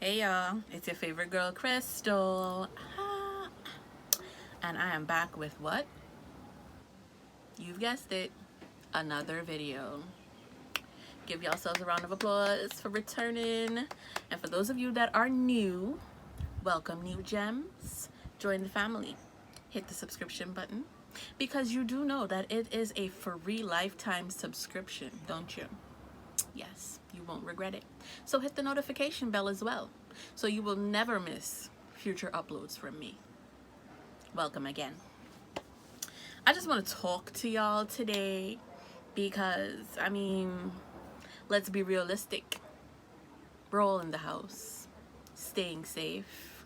Hey y'all, it's your favorite girl Crystal, and I am back with what? You've guessed it, another video. Give yourselves a round of applause for returning, and for those of you that are new, welcome new gems, join the family. Hit the subscription button because you do know that it is a free lifetime subscription, don't you? Yes, you won't regret it. So hit the notification bell as well, so you will never miss future uploads from me. Welcome again. I just want to talk to y'all today because, let's be realistic. We're all in the house, staying safe,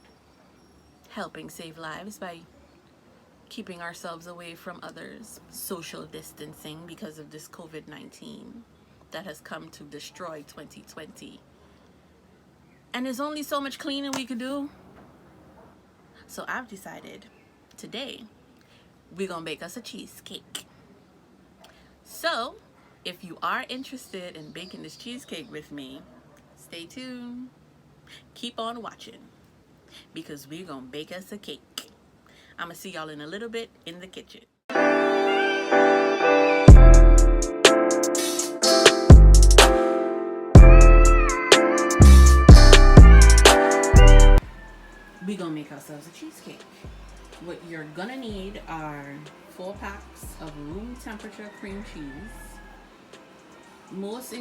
helping save lives by keeping ourselves away from others, social distancing because of this COVID-19 that has come to destroy 2020. And there's only so much cleaning we could do. So I've decided today we're gonna bake us a cheesecake. So if you are interested in baking this cheesecake with me, stay tuned. Keep on watching because we're gonna bake us a cake. I'm gonna see y'all in a little bit in the kitchen. We're gonna make ourselves a cheesecake. What you're gonna need are 4 packs of room temperature cream cheese. Most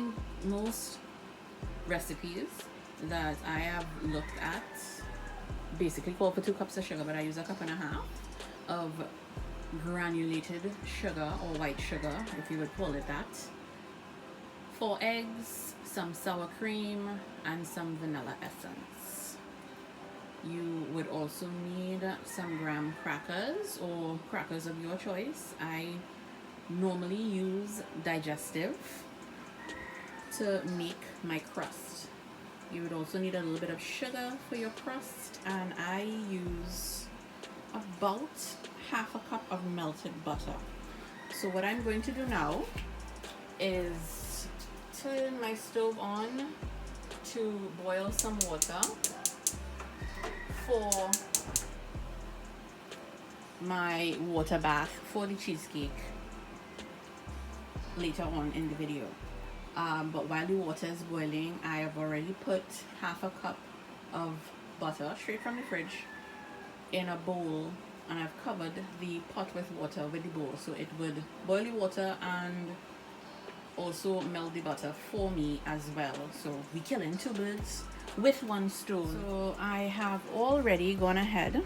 recipes that I have looked at basically call for 2 cups of sugar, but I use 1.5 cups of granulated sugar or white sugar, if you would call it that. 4 eggs, some sour cream, and some vanilla essence. You would also need some graham crackers or crackers of your choice. I normally use Digestive to make my crust. You would also need a little bit of sugar for your crust, and I use about 1/2 cup of melted butter. So what I'm going to do now is turn my stove on to boil some water for my water bath for the cheesecake later on in the video. But while the water is boiling, I have already put 1/2 cup of butter straight from the fridge in a bowl, and I've covered the pot with water with the bowl so it would boil the water and also melt the butter for me as well. So we're killing 2 birds with 1 stone. So I have already gone ahead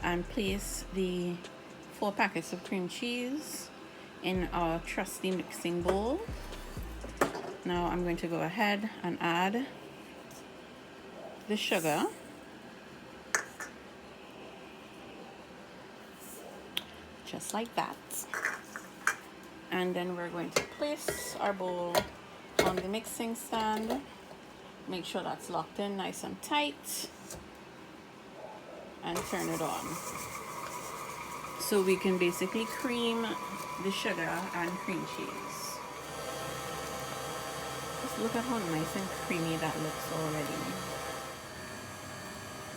and placed the 4 packets of cream cheese in our trusty mixing bowl. Now I'm going to go ahead and add the sugar. Just like that. And then we're going to place our bowl on the mixing stand. Make sure that's locked in nice and tight. And turn it on. So we can basically cream the sugar and cream cheese. Just look at how nice and creamy that looks already.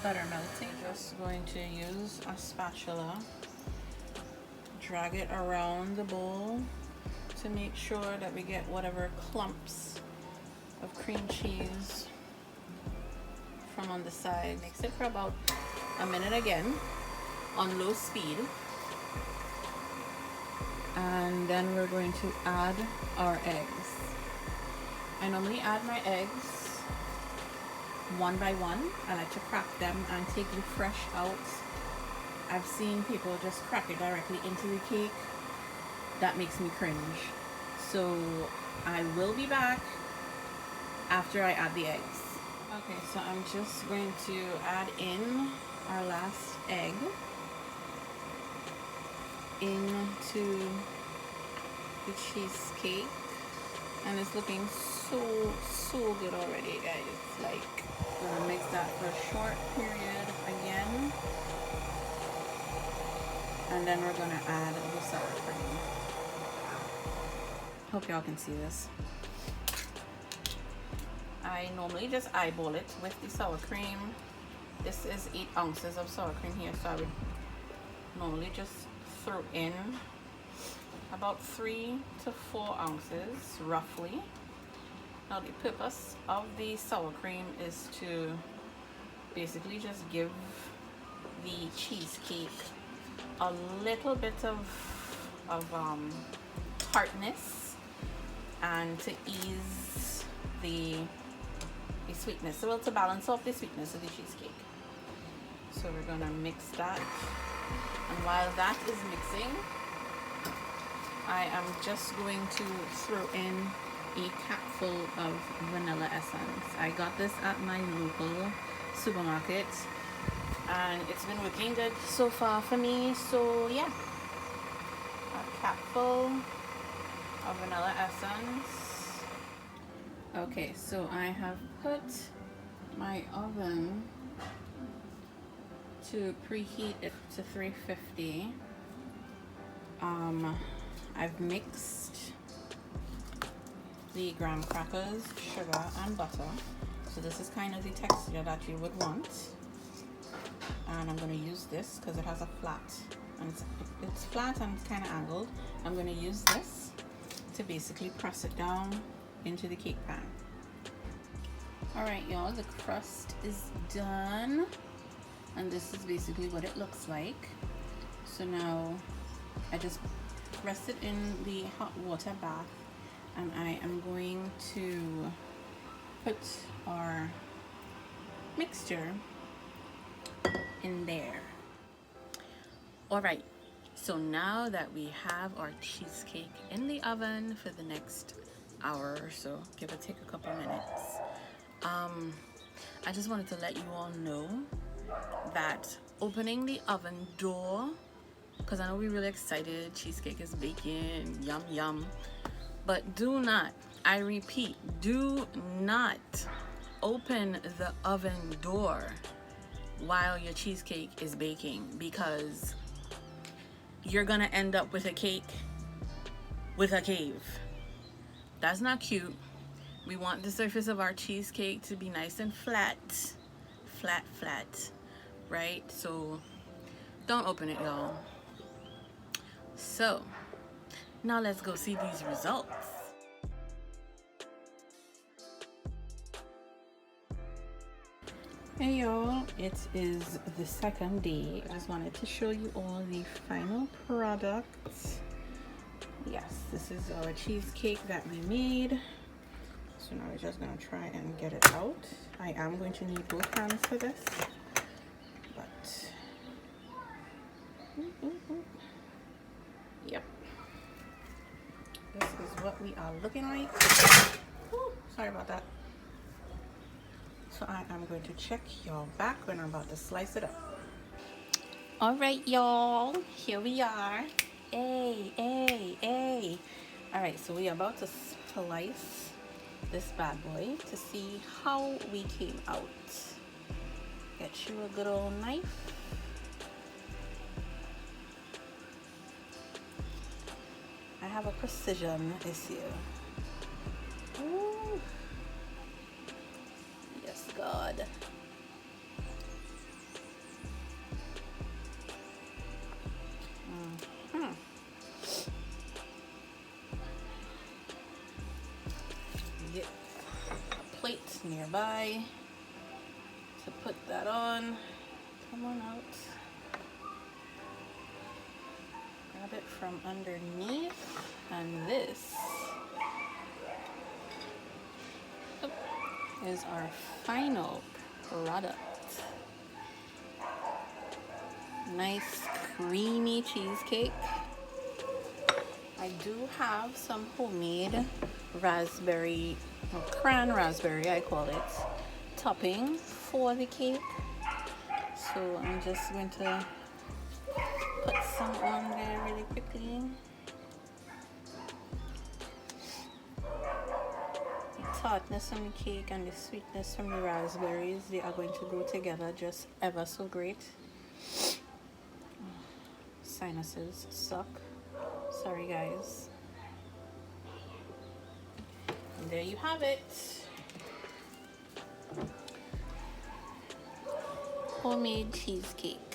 Butter melting. Just going to use a spatula. Drag it around the bowl to make sure that we get whatever clumps of cream cheese from on the side. Mix it for about a minute again on low speed, and then we're going to add our eggs. I normally add my eggs 1 by 1. I like to crack them and take the fresh out. I've seen people just crack it directly into the cake. That makes me cringe. So I will be back after I add the eggs. Okay, so I'm just going to add in our last egg into the cheesecake, and it's looking so good already, guys. Like, I'm gonna mix that for a short period again, and then we're gonna add the sour cream. Hope y'all can see this. I normally just eyeball it with the sour cream. This is 8 ounces of sour cream here, so I would normally just throw in about 3 to 4 ounces roughly. Now the purpose of the sour cream is to basically just give the cheesecake a little bit of tartness and to ease the sweetness, well, to balance off the sweetness of the cheesecake. So we're gonna mix that, and while that is mixing, I am just going to throw in a capful of vanilla essence. I got this at my local supermarket and it's been working good so far for me. So yeah, a capful of vanilla essence. Okay, so I have put my oven to preheat it to 350. I've mixed the graham crackers, sugar, and butter. So this is kind of the texture that you would want. And I'm going to use this because it has a flat, and it's flat and it's kind of angled. I'm going to use this to basically press it down into the cake pan. Alright y'all, the crust is done, and this is basically what it looks like. So now I just rest it in the hot water bath, and I am going to put our mixture in there. Alright, so now that we have our cheesecake in the oven for the next hour or so, give or take a couple minutes, I just wanted to let you all know that opening the oven door, because I know we're really excited, cheesecake is baking, yum yum, but do not, I repeat, do not open the oven door while your cheesecake is baking, because you're gonna end up with a cake with a cave. That's not cute. We want the surface of our cheesecake to be nice and flat, right? So don't open it, y'all. So now let's go see these results. Hey y'all, it is the second day. I just wanted to show you all the final products. Yes, this is our cheesecake that we made. So now we're just gonna try and get it out. I am going to need both hands for this, but yep, this is what we are looking like. Ooh, sorry about that. So I am going to check y'all back when I'm about to slice it up. All right, y'all, here we are. Hey. All right, so we are about to slice this bad boy to see how we came out. Get you a good old knife. I have a precision issue. Ooh. Yes, God. Get a plate nearby to put that on. Come on out. Grab it from underneath, and this is our final product. Nice creamy cheesecake. I do have some homemade raspberry, or cran raspberry I call it, topping for the cake. So I'm just going to put some on there really quickly. The tartness from the cake and the sweetness from the raspberries, they are going to go together just ever so great. Sinuses suck. Sorry guys. And there you have it. homemade cheesecake.